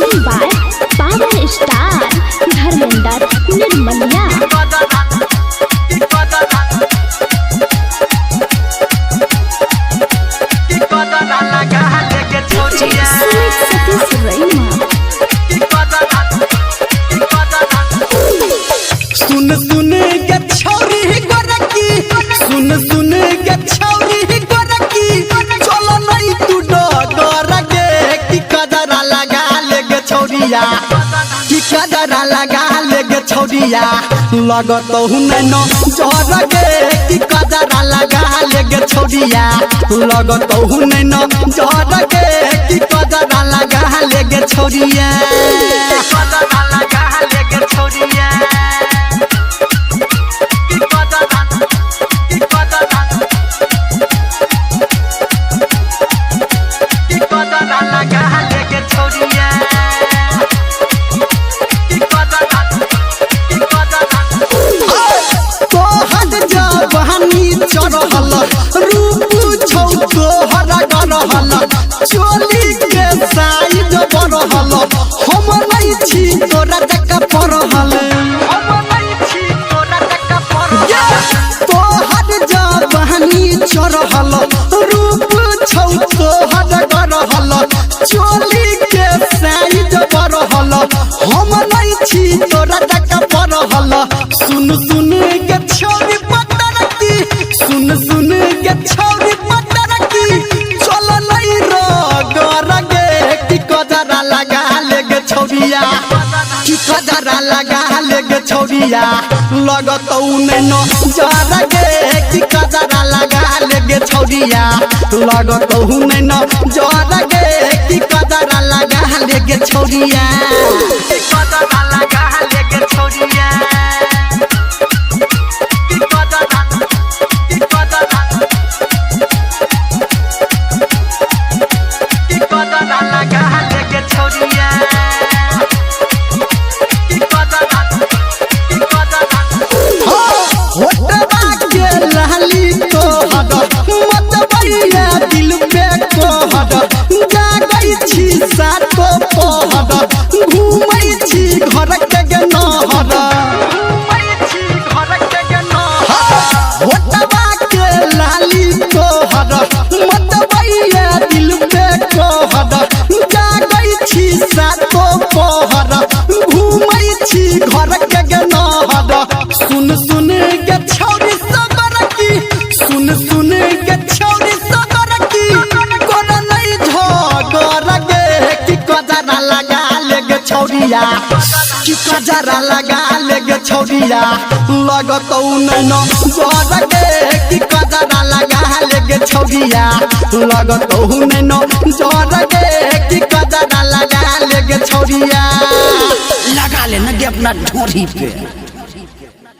Singing by Power Star Dharmender Nirmaliya. सुन सुन के छौरी गोरकी सुन सुन के छौरी गोरकी चलो नहीं तू डर गे की कदरा लगा ले गे छौरिया की कदरा लगा ले गे छौरिया लगत हूं न जर गे की कदरा लगा ले गे छौरिया लगत हूं न जर गे की कदरा लगा ले गे छौरिया कदरा लगा ले गे छौरिया चोली के साइज बरहल हम नहीं छी तोरा जका परहल हम नहीं छी तोरा जका परहल तोहर जवानी चढ़हल रूप छौ तोहर गरहल चोली के साइज बरहल हम नहीं छी तोरा जका परहल सुन सुन के छौरी पतर की सुन सुन के छौरी पतर की चल नहीं कदरा लगा ले गे छौरिया की कदरा लगा ले गे छौरिया लगत न जर गे की कदरा लगा ले गे छौरिया लगत न जर गे की कदरा लगा ले गे छौरिया की कदरा लगा ले गे छौरिया सुन सुन के छौरी सबर की सुन सुन के छौरी सबर की कोन नहीं झगड़ गे की कजरा लगा ले गे छौरिया की कजरा लगा ले गे छौरिया लगत न जर गे की कजरा लगा ले गे छौरिया लगत न जर गे की कजरा लगा ले गे छौरिया लगा ले न गे अपना ढोरी पे।